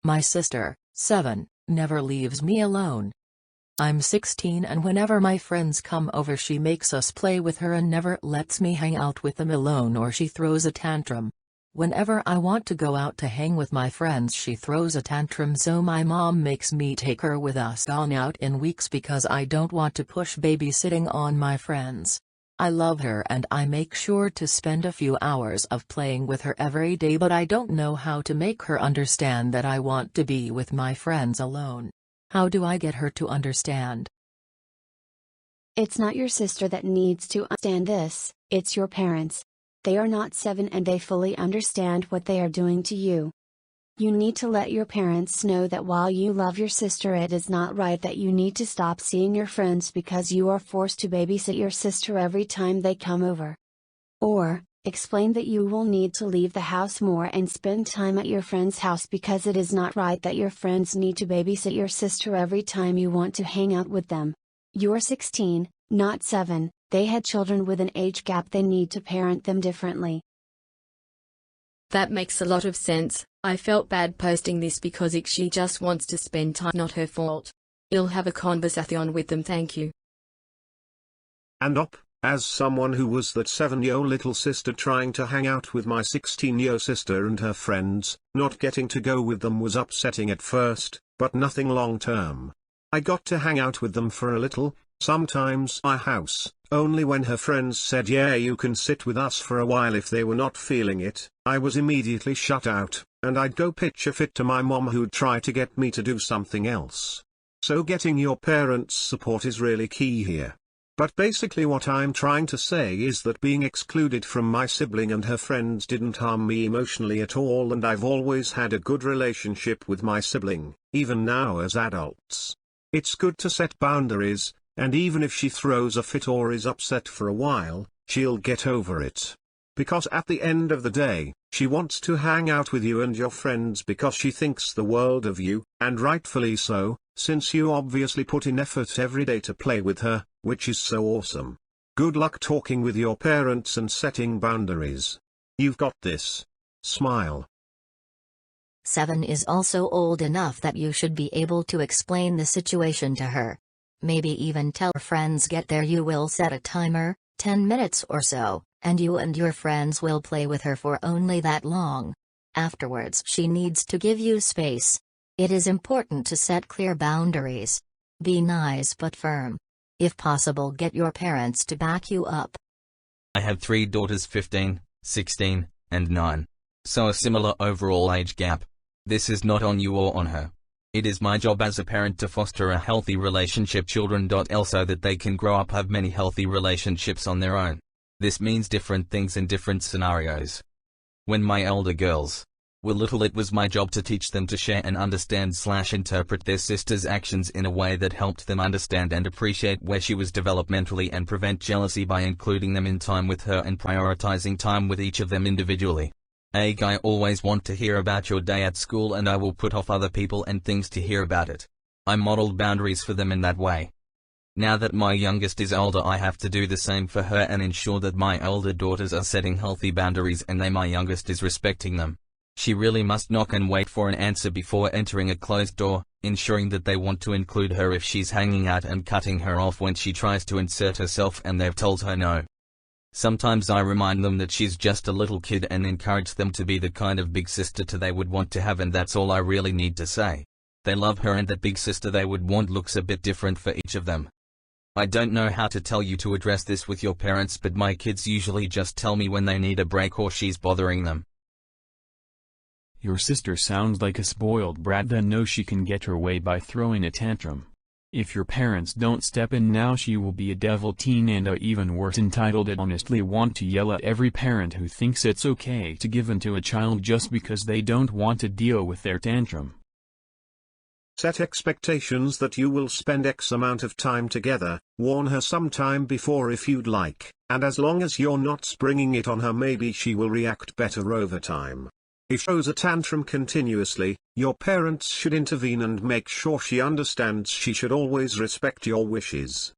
My sister, 7, never leaves me alone. I'm 16 and whenever my friends come over she makes us play with her and never lets me hang out with them alone or she throws a tantrum. Whenever I want to go out to hang with my friends she throws a tantrum, so my mom makes me take her with us gone out in weeks because I don't want to push babysitting on my friends. I love her and I make sure to spend a few hours of playing with her every day, but I don't know how to make her understand that I want to be with my friends alone. How do I get her to understand? It's not your sister that needs to understand this, it's your parents. They are not 7 and they fully understand what they are doing to you. You need to let your parents know that while you love your sister, it is not right that you need to stop seeing your friends because you are forced to babysit your sister every time they come over. Or, explain that you will need to leave the house more and spend time at your friend's house because it is not right that your friends need to babysit your sister every time you want to hang out with them. You're 16, not 7, they had children with an age gap, they need to parent them differently. That makes a lot of sense. I felt bad posting this because she just wants to spend time, not her fault. I'll have a conversation with them, thank you. And as someone who was that 7-year-old little sister trying to hang out with my 16-year sister and her friends, not getting to go with them was upsetting at first, but nothing long term. I got to hang out with them for a little, sometimes my house, only when her friends said yeah you can sit with us for a while if they were not feeling it, I was immediately shut out, and I'd go pitch a fit to my mom who'd try to get me to do something else. So getting your parents' support is really key here. But basically what I'm trying to say is that being excluded from my sibling and her friends didn't harm me emotionally at all, and I've always had a good relationship with my sibling, even now as adults. It's good to set boundaries, and even if she throws a fit or is upset for a while, she'll get over it. Because at the end of the day, she wants to hang out with you and your friends because she thinks the world of you, and rightfully so, since you obviously put in effort every day to play with her, which is so awesome. Good luck talking with your parents and setting boundaries. You've got this. Smile. 7 is also old enough that you should be able to explain the situation to her. Maybe even tell her friends get there. You will set a timer, 10 minutes or so, and you and your friends will play with her for only that long. Afterwards she needs to give you space. It is important to set clear boundaries. Be nice but firm. If possible, get your parents to back you up. I have 3 daughters, 15, 16, and 9. So a similar overall age gap. This is not on you or on her. It is my job as a parent to foster a healthy relationship children so that they can grow up have many healthy relationships on their own. This means different things in different scenarios. When my elder girls were little, it was my job to teach them to share and understand/interpret their sister's actions in a way that helped them understand and appreciate where she was developmentally and prevent jealousy by including them in time with her and prioritizing time with each of them individually. I always want to hear about your day at school, and I will put off other people and things to hear about it. I modeled boundaries for them in that way. Now that my youngest is older, I have to do the same for her and ensure that my older daughters are setting healthy boundaries and my youngest is respecting them. She really must knock and wait for an answer before entering a closed door, ensuring that they want to include her if she's hanging out and cutting her off when she tries to insert herself and they've told her no. Sometimes I remind them that she's just a little kid and encourage them to be the kind of big sister they would want to have, and that's all I really need to say. They love her, and that big sister they would want looks a bit different for each of them. I don't know how to tell you to address this with your parents, but my kids usually just tell me when they need a break or she's bothering them. Your sister sounds like a spoiled brat that knows she can get her way by throwing a tantrum. If your parents don't step in now, she will be a devil teen and even worse, entitled. I honestly want to yell at every parent who thinks it's okay to give in to a child just because they don't want to deal with their tantrum. Set expectations that you will spend X amount of time together, warn her sometime before if you'd like, and as long as you're not springing it on her, maybe she will react better over time. If she throws a tantrum continuously, your parents should intervene and make sure she understands she should always respect your wishes.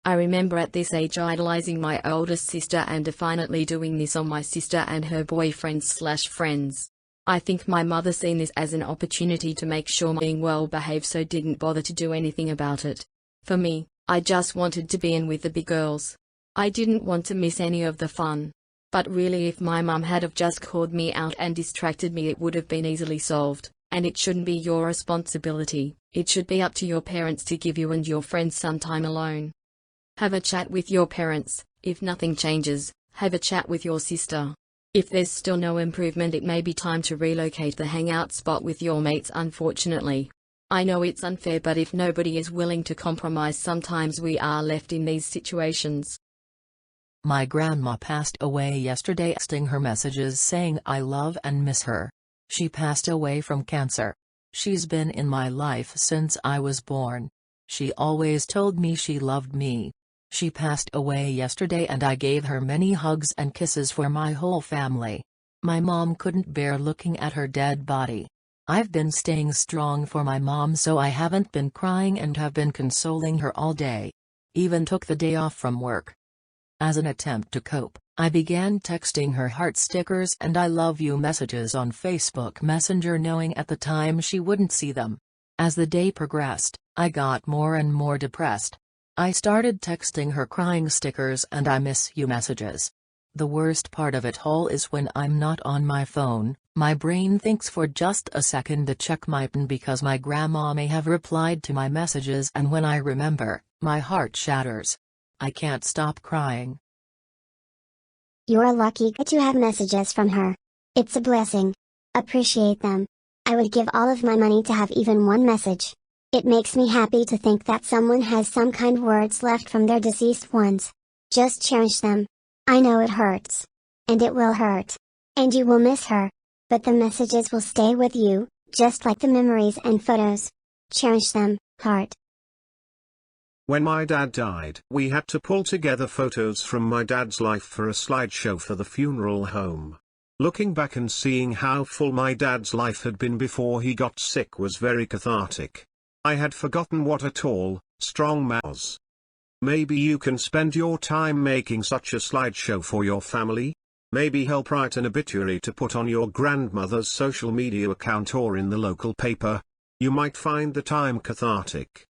I remember at this age idolizing my oldest sister and defiantly doing this on my sister and her boyfriends/friends. I think my mother seen this as an opportunity to make sure I'm being well behaved, so didn't bother to do anything about it. For me, I just wanted to be in with the big girls. I didn't want to miss any of the fun. But really, if my mum had have just called me out and distracted me, it would have been easily solved. And it shouldn't be your responsibility. It should be up to your parents to give you and your friends some time alone. Have a chat with your parents. If nothing changes, have a chat with your sister. If there's still no improvement, it may be time to relocate the hangout spot with your mates, unfortunately. I know it's unfair, but if nobody is willing to compromise, sometimes we are left in these situations. My grandma passed away yesterday. Texting her messages saying I love and miss her. She passed away from cancer. She's been in my life since I was born. She always told me she loved me. She passed away yesterday and I gave her many hugs and kisses for my whole family. My mom couldn't bear looking at her dead body. I've been staying strong for my mom, so I haven't been crying and have been consoling her all day. Even took the day off from work. As an attempt to cope, I began texting her heart stickers and I love you messages on Facebook Messenger, knowing at the time she wouldn't see them. As the day progressed, I got more and more depressed. I started texting her crying stickers and I miss you messages. The worst part of it all is when I'm not on my phone, my brain thinks for just a second to check my phone because my grandma may have replied to my messages, and when I remember, my heart shatters. I can't stop crying. You're lucky that you have messages from her. It's a blessing. Appreciate them. I would give all of my money to have even one message. It makes me happy to think that someone has some kind words left from their deceased ones. Just cherish them. I know it hurts. And it will hurt. And you will miss her. But the messages will stay with you, just like the memories and photos. Cherish them, heart. When my dad died, we had to pull together photos from my dad's life for a slideshow for the funeral home. Looking back and seeing how full my dad's life had been before he got sick was very cathartic. I had forgotten what a tall, strong man was. Maybe you can spend your time making such a slideshow for your family? Maybe help write an obituary to put on your grandmother's social media account or in the local paper. You might find the time cathartic.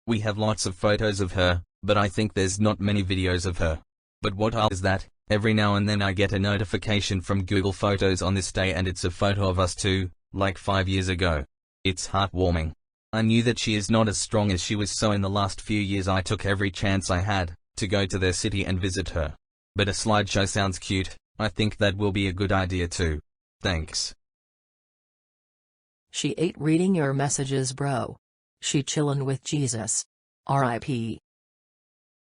We have lots of photos of her, but I think there's not many videos of her. But what is that, every now and then I get a notification from Google Photos on this day and it's a photo of us two, like 5 years ago. It's heartwarming. I knew that she is not as strong as she was, so in the last few years I took every chance I had, to go to their city and visit her. But a slideshow sounds cute. I think that will be a good idea too. Thanks. She ate reading your messages, bro. She chillin' with Jesus. R.I.P.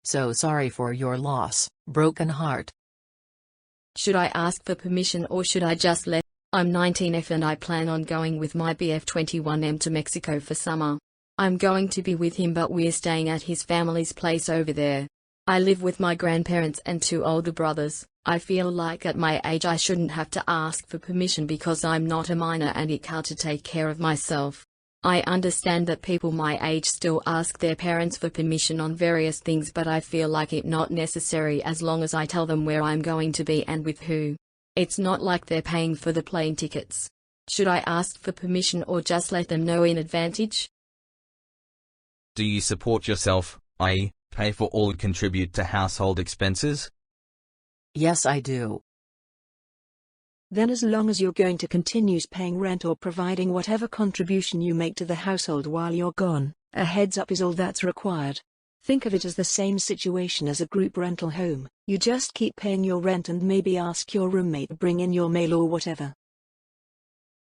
So sorry for your loss, broken heart. Should I ask for permission or should I just let? I'm 19F and I plan on going with my BF 21M to Mexico for summer. I'm going to be with him, but we're staying at his family's place over there. I live with my grandparents and 2 older brothers. I feel like at my age I shouldn't have to ask for permission because I'm not a minor and it's hard to take care of myself. I understand that people my age still ask their parents for permission on various things, but I feel like it's not necessary as long as I tell them where I'm going to be and with who. It's not like they're paying for the plane tickets. Should I ask for permission or just let them know in advance? Do you support yourself, i.e., pay for all and contribute to household expenses? Yes, I do. Then as long as you're going to continue paying rent or providing whatever contribution you make to the household while you're gone, a heads up is all that's required. Think of it as the same situation as a group rental home. You just keep paying your rent and maybe ask your roommate to bring in your mail or whatever.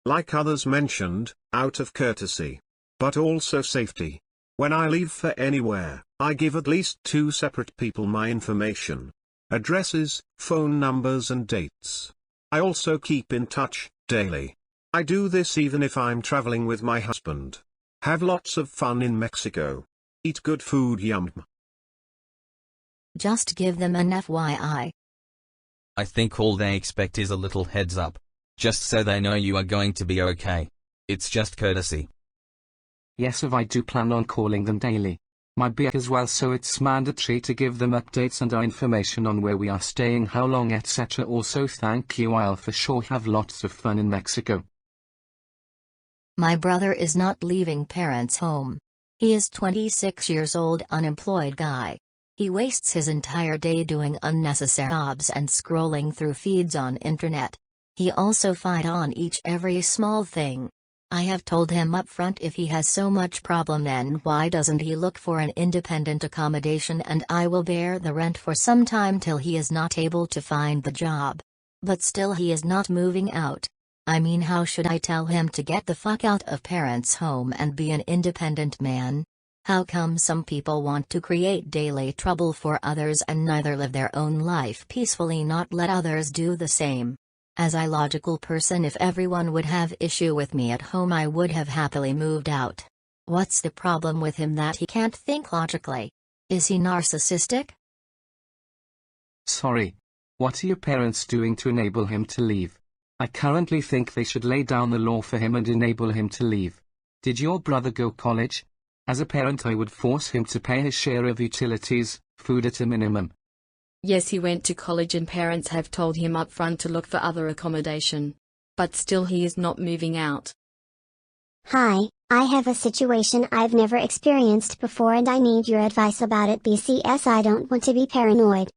Like others mentioned, out of courtesy. But also safety. When I leave for anywhere, I give at least 2 separate people my information. Addresses, phone numbers and dates. I also keep in touch, daily. I do this even if I'm traveling with my husband. Have lots of fun in Mexico. Eat good food, yum. Just give them an FYI. I think all they expect is a little heads up. Just so they know you are going to be okay. It's just courtesy. Yes, I do plan on calling them daily. my BA as well, so it's mandatory to give them updates and our information on where we are staying, how long, etc. Also thank you, I'll for sure have lots of fun in Mexico. My brother is not leaving parents' home. He is 26 years old, unemployed guy. He wastes his entire day doing unnecessary jobs and scrolling through feeds on internet. He also fight on every small thing. I have told him up front, if he has so much problem, then why doesn't he look for an independent accommodation and I will bear the rent for some time till he is not able to find the job. But still he is not moving out. I mean, how should I tell him to get the fuck out of parents' home and be an independent man? How come some people want to create daily trouble for others and neither live their own life peacefully, not let others do the same? As a logical person, if everyone would have issue with me at home, I would have happily moved out. What's the problem with him that he can't think logically? Is he narcissistic? Sorry. What are your parents doing to enable him to leave? I currently think they should lay down the law for him and enable him to leave. Did your brother go college? As a parent, I would force him to pay his share of utilities, food at a minimum. Yes, he went to college and parents have told him up front to look for other accommodation. But still he is not moving out. Hi, I have a situation I've never experienced before and I need your advice about it. BCS, I don't want to be paranoid.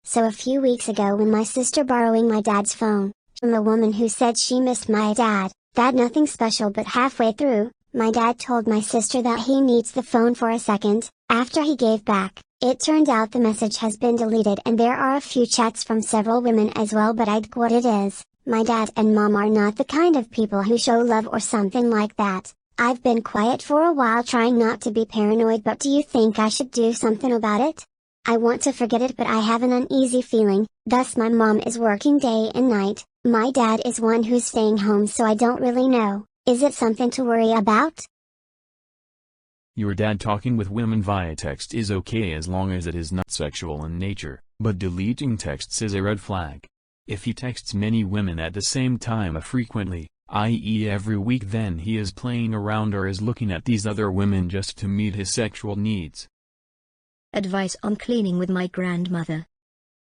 So a few weeks ago, when my sister borrowing my dad's phone from a woman who said she missed my dad, that nothing special, but halfway through, my dad told my sister that he needs the phone for a second. After he gave back, it turned out the message has been deleted and there are a few chats from several women as well, but I'd what it is. My dad and mom are not the kind of people who show love or something like that. I've been quiet for a while trying not to be paranoid, but do you think I should do something about it? I want to forget it, but I have an uneasy feeling. Thus my mom is working day and night, my dad is one who's staying home, so I don't really know. Is it something to worry about? Your dad talking with women via text is okay as long as it is not sexual in nature, but deleting texts is a red flag. If he texts many women at the same time frequently, i.e. every week, then he is playing around or is looking at these other women just to meet his sexual needs. Advice on cleaning with my grandmother.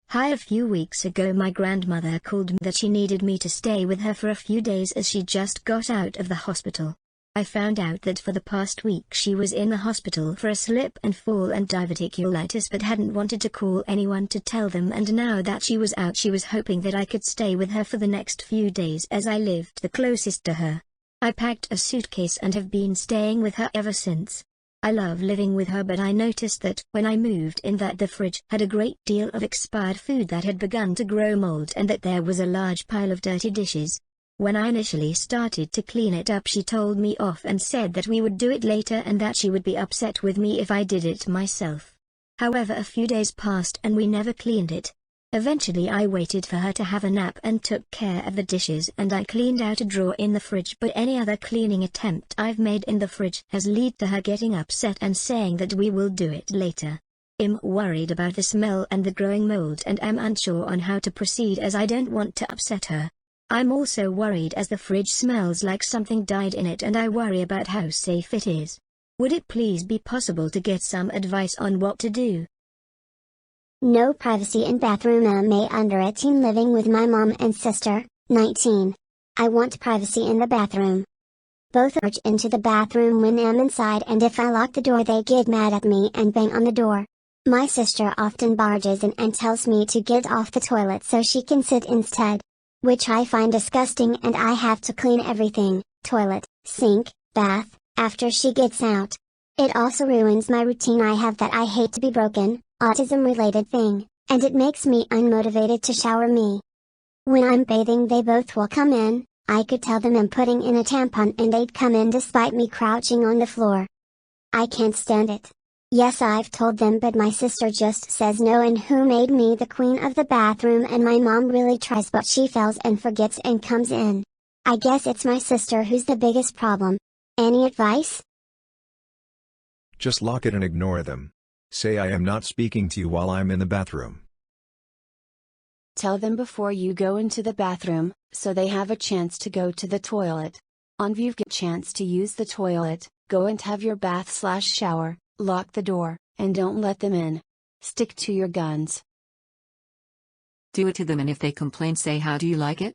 Hi, a few weeks ago my grandmother called me that she needed me to stay with her for a few days as she just got out of the hospital. I found out that for the past week she was in the hospital for a slip and fall and diverticulitis, but hadn't wanted to call anyone to tell them, and now that she was out, she was hoping that I could stay with her for the next few days as I lived the closest to her. I packed a suitcase and have been staying with her ever since. I love living with her, but I noticed that when I moved in that the fridge had a great deal of expired food that had begun to grow mold and that there was a large pile of dirty dishes. When I initially started to clean it up, she told me off and said that we would do it later and that she would be upset with me if I did it myself. However, a few days passed and we never cleaned it. Eventually I waited for her to have a nap and took care of the dishes, and I cleaned out a drawer in the fridge, but any other cleaning attempt I've made in the fridge has led to her getting upset and saying that we will do it later. I'm worried about the smell and the growing mold and am unsure on how to proceed as I don't want to upset her. I'm also worried as the fridge smells like something died in it and I worry about how safe it is. Would it please be possible to get some advice on what to do? No privacy in bathroom. I'm under 18 living with my mom and sister, 19. I want privacy in the bathroom. Both urge into the bathroom when I'm inside, and if I lock the door they get mad at me and bang on the door. My sister often barges in and tells me to get off the toilet so she can sit instead, which I find disgusting, and I have to clean everything, toilet, sink, bath, after she gets out. It also ruins my routine I have that I hate to be broken, autism-related thing, and it makes me unmotivated to shower me. When I'm bathing they both will come in. I could tell them I'm putting in a tampon and they'd come in despite me crouching on the floor. I can't stand it. Yes, I've told them, but my sister just says no, and who made me the queen of the bathroom, and my mom really tries but she fails and forgets and comes in. I guess it's my sister who's the biggest problem. Any advice? Just lock it and ignore them. Say I am not speaking to you while I'm in the bathroom. Tell them before you go into the bathroom, so they have a chance to go to the toilet. On view, get chance to use the toilet, go and have your bath/shower, Lock the door, and don't let them in. Stick to your guns. Do it to them, and if they complain, say, how do you like it?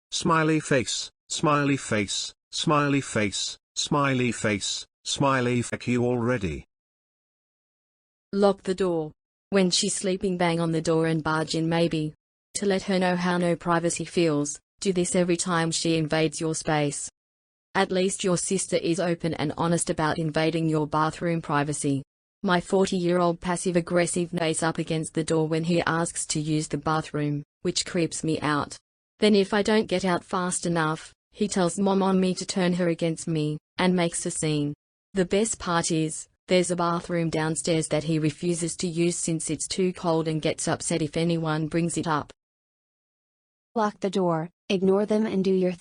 Smiley face, smiley face, smiley face, smiley face, smiley fuck you already. Lock the door. When she's sleeping, bang on the door and barge in maybe. To let her know how no privacy feels, do this every time she invades your space. At least your sister is open and honest about invading your bathroom privacy. My 40-year-old passive-aggressive nays up against the door when he asks to use the bathroom, which creeps me out. Then if I don't get out fast enough, he tells Mom on me to turn her against me, and makes a scene. The best part is, there's a bathroom downstairs that he refuses to use since it's too cold and gets upset if anyone brings it up. Lock the door, ignore them and do your